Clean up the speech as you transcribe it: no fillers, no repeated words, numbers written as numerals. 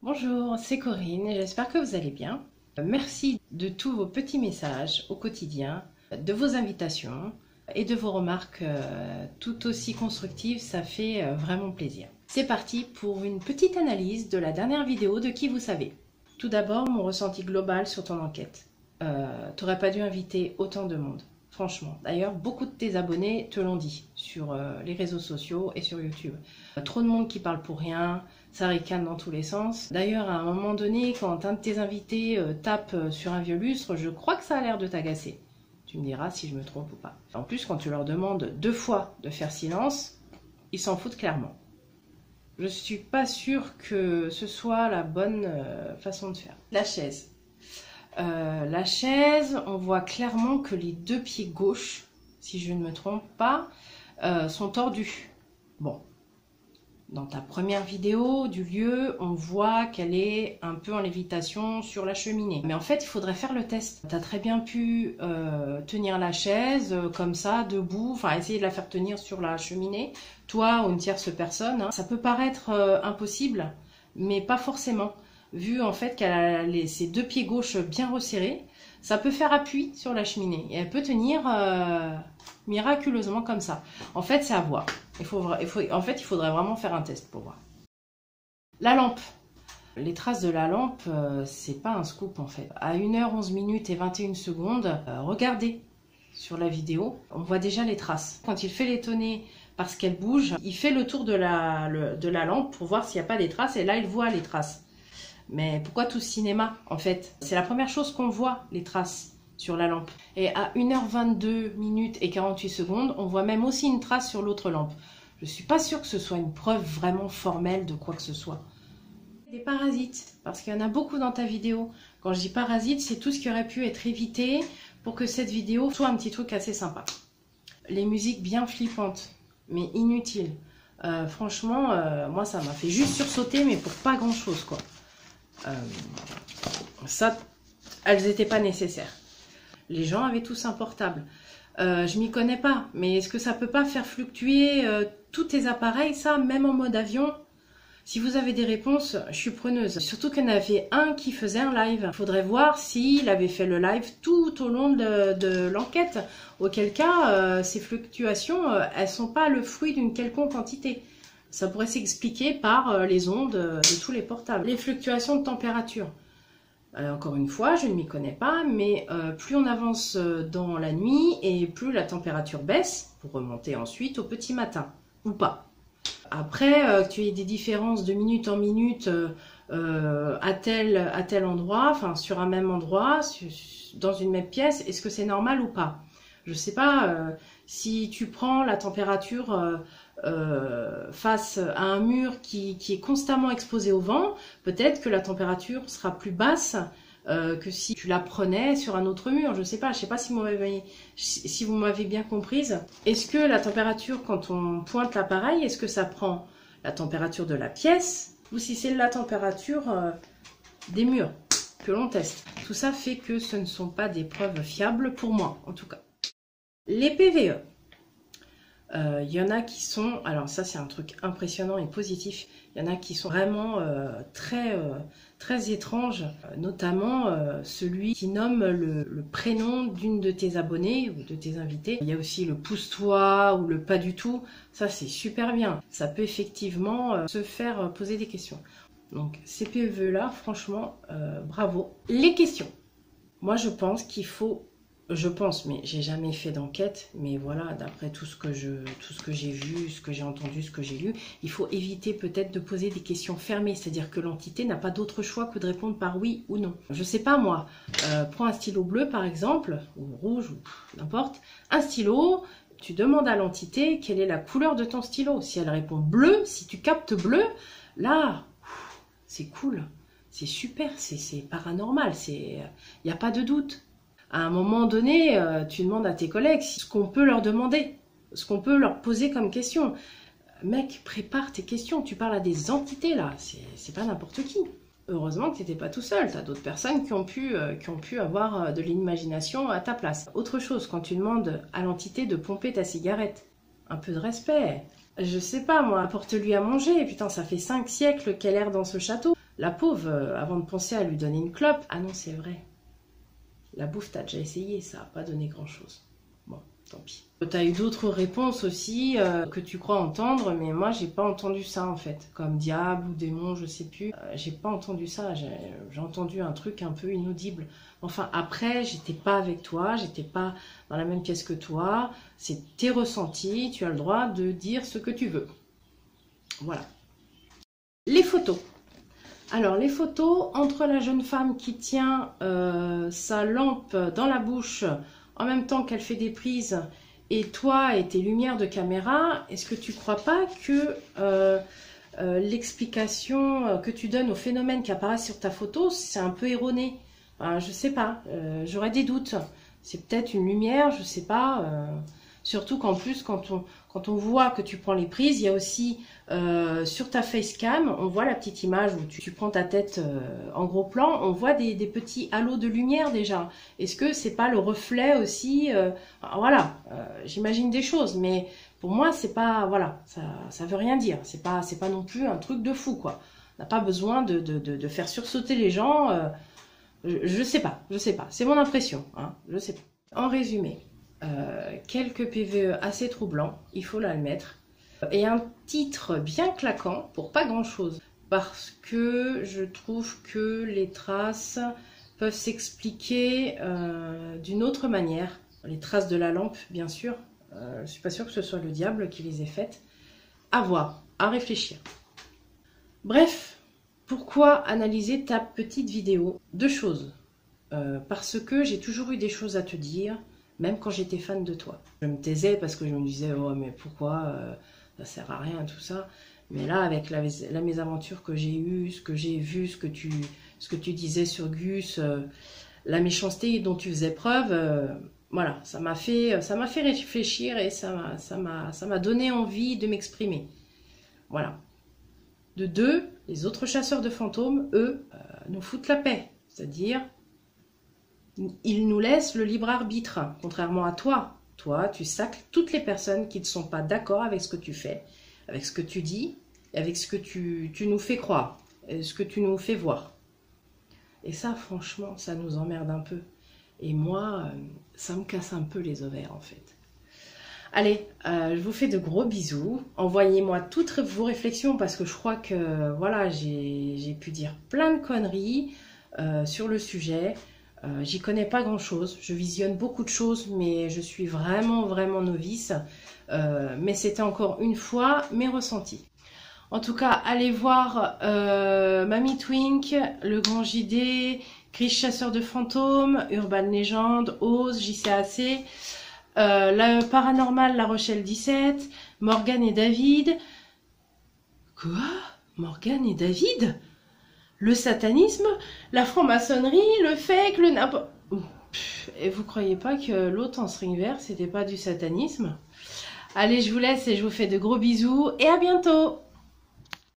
Bonjour, c'est Corinne et j'espère que vous allez bien. Merci de tous vos petits messages au quotidien, de vos invitations et de vos remarques tout aussi constructives, ça fait vraiment plaisir. C'est parti pour une petite analyse de la dernière vidéo de Qui vous savez. Tout d'abord, mon ressenti global sur ton enquête. T'aurais pas dû inviter autant de monde, franchement. D'ailleurs, beaucoup de tes abonnés te l'ont dit sur les réseaux sociaux et sur YouTube. Trop de monde qui parle pour rien, ça ricane dans tous les sens. D'ailleurs, à un moment donné, quand un de tes invités tape sur un vieux lustre, je crois que ça a l'air de t'agacer. Tu me diras si je me trompe ou pas. En plus, quand tu leur demandes 2 fois de faire silence, ils s'en foutent clairement. Je suis pas sûre que ce soit la bonne façon de faire. La chaise. La chaise, on voit clairement que les 2 pieds gauche, si je ne me trompe pas, sont tordus. Bon. Dans ta première vidéo du lieu, on voit qu'elle est un peu en lévitation sur la cheminée. Mais en fait, il faudrait faire le test. Tu as très bien pu tenir la chaise comme ça, debout, enfin essayer de la faire tenir sur la cheminée, toi ou une tierce personne. Hein. Ça peut paraître impossible, mais pas forcément. Vu en fait qu'elle a ses 2 pieds gauche bien resserrés, ça peut faire appui sur la cheminée. Et elle peut tenir miraculeusement comme ça. En fait, c'est à voir. En fait, il faudrait vraiment faire un test pour voir. La lampe. Les traces de la lampe, c'est pas un scoop en fait. À 1h11 minutes et 21 secondes, regardez sur la vidéo, on voit déjà les traces. Quand il fait l'étonner parce qu'elle bouge, il fait le tour de la lampe pour voir s'il n'y a pas des traces et là, il voit les traces. Mais pourquoi tout ce cinéma en fait? C'est la première chose qu'on voit, les traces sur la lampe. Et à 1h22 minutes et 48 secondes, on voit même aussi une trace sur l'autre lampe. Je suis pas sûre que ce soit une preuve vraiment formelle de quoi que ce soit. Des parasites, parce qu'il y en a beaucoup dans ta vidéo. Quand je dis parasites, c'est tout ce qui aurait pu être évité pour que cette vidéo soit un petit truc assez sympa. Les musiques bien flippantes, mais inutiles. Franchement, moi ça m'a fait juste sursauter, mais pour pas grand chose quoi. Ça, elles n'étaient pas nécessaires. Les gens avaient tous un portable. Je m'y connais pas, mais est-ce que ça peut pas faire fluctuer tous tes appareils, ça, même en mode avion? Si vous avez des réponses, je suis preneuse. Surtout qu'il y en avait un qui faisait un live. Il faudrait voir s'il avait fait le live tout au long de l'enquête. Auquel cas, ces fluctuations, elles sont pas le fruit d'une quelconque entité. Ça pourrait s'expliquer par les ondes de tous les portables. Les fluctuations de température. Encore une fois, je ne m'y connais pas, mais plus on avance dans la nuit et plus la température baisse pour remonter ensuite au petit matin, ou pas. Après, que tu aies des différences de minute en minute à tel endroit, enfin sur un même endroit, dans une même pièce, est-ce que c'est normal ou pas? Je ne sais pas, si tu prends la température face à un mur qui est constamment exposé au vent, peut-être que la température sera plus basse que si tu la prenais sur un autre mur. Je ne sais pas si vous m'avez bien comprise. Est-ce que la température, quand on pointe l'appareil, est-ce que ça prend la température de la pièce ou si c'est la température des murs que l'on teste? Tout ça fait que ce ne sont pas des preuves fiables pour moi, en tout cas. Les PVE. Y en a qui sont, alors ça c'est un truc impressionnant et positif, il y en a qui sont vraiment très étranges, notamment celui qui nomme le prénom d'une de tes abonnées ou de tes invités. Il y a aussi le pousse-toi ou le pas du tout, ça c'est super bien, ça peut effectivement se faire poser des questions. Donc ces PVE là, franchement, bravo. Les questions, moi je pense qu'il faut... mais j'ai jamais fait d'enquête, mais voilà, d'après tout ce que j'ai vu, ce que j'ai entendu, ce que j'ai lu, il faut éviter peut-être de poser des questions fermées, c'est-à-dire que l'entité n'a pas d'autre choix que de répondre par oui ou non. Je sais pas moi, prends un stylo bleu par exemple, ou rouge, ou n'importe, un stylo, tu demandes à l'entité quelle est la couleur de ton stylo. Si elle répond bleu, si tu captes bleu, là, c'est cool, c'est super, c'est paranormal, il n'y a pas de doute. À un moment donné, tu demandes à tes collègues ce qu'on peut leur demander, ce qu'on peut leur poser comme question. Mec, prépare tes questions, tu parles à des entités là, c'est pas n'importe qui. Heureusement que tu n'étais pas tout seul, tu as d'autres personnes qui ont pu avoir de l'imagination à ta place. Autre chose, quand tu demandes à l'entité de pomper ta cigarette, un peu de respect. Je sais pas moi, apporte-lui à manger, putain ça fait 5 siècles qu'elle erre dans ce château. La pauvre, avant de penser à lui donner une clope, ah non, c'est vrai. La bouffe, t'as déjà essayé, ça n'a pas donné grand-chose. Bon, tant pis. Tu as eu d'autres réponses aussi que tu crois entendre, mais moi, j'ai pas entendu ça en fait. Comme diable ou démon, je sais plus. J'ai pas entendu ça. J'ai entendu un truc un peu inaudible. Enfin, après, j'étais pas avec toi, j'étais pas dans la même pièce que toi. C'est tes ressentis, tu as le droit de dire ce que tu veux. Voilà. Les photos. Alors, les photos, entre la jeune femme qui tient sa lampe dans la bouche en même temps qu'elle fait des prises et toi et tes lumières de caméra, est-ce que tu crois pas que l'explication que tu donnes aux phénomènes qui apparaissent sur ta photo, c'est un peu erroné? Je sais pas, j'aurais des doutes. C'est peut-être une lumière, je sais pas. Surtout qu'en plus, quand on voit que tu prends les prises, il y a aussi sur ta facecam, on voit la petite image où tu prends ta tête en gros plan, on voit des petits halos de lumière déjà. Est-ce que c'est pas le reflet aussi voilà, j'imagine des choses, mais pour moi, c'est pas, voilà, ça veut rien dire. C'est pas non plus un truc de fou, quoi. On n'a pas besoin de faire sursauter les gens. Je sais pas. C'est mon impression, hein, je sais pas. En résumé, quelques PVE assez troublants, il faut l'admettre, et un titre bien claquant pour pas grand chose, parce que je trouve que les traces peuvent s'expliquer d'une autre manière. Les traces de la lampe, bien sûr, je suis pas sûre que ce soit le diable qui les ait faites. À voir, à réfléchir. Bref, pourquoi analyser ta petite vidéo? Deux choses. Parce que j'ai toujours eu des choses à te dire, même quand j'étais fan de toi. Je me taisais parce que je me disais, oh mais pourquoi, ça sert à rien tout ça. Mais là, avec la mésaventure que j'ai eue, ce que j'ai vu, ce que tu disais sur Gus, la méchanceté dont tu faisais preuve, voilà, ça m'a fait réfléchir et ça m'a donné envie de m'exprimer. Voilà. De deux, les autres chasseurs de fantômes, eux, nous foutent la paix. C'est-à-dire, ils nous laissent le libre arbitre, contrairement à toi. Toi, tu sacres toutes les personnes qui ne sont pas d'accord avec ce que tu fais, avec ce que tu dis, avec ce que tu nous fais croire, et ce que tu nous fais voir. Et ça, franchement, ça nous emmerde un peu. Et moi, ça me casse un peu les ovaires, en fait. Allez, je vous fais de gros bisous. Envoyez-moi toutes vos réflexions parce que je crois que voilà, j'ai pu dire plein de conneries sur le sujet. J'y connais pas grand-chose. Je visionne beaucoup de choses, mais je suis vraiment novice. Mais c'était encore une fois mes ressentis. En tout cas, allez voir Mamie Twink, Le Grand JD, Chris Chasseur de Fantômes, Urban Legend, Oz, JCAC, le Paranormal La Rochelle 17, Morgane et David. Quoi? Morgane et David? Le satanisme, la franc-maçonnerie, le fake, le n'importe... Et vous croyez pas que l'autre en string vert, c'était pas du satanisme? Allez, je vous laisse et je vous fais de gros bisous et à bientôt!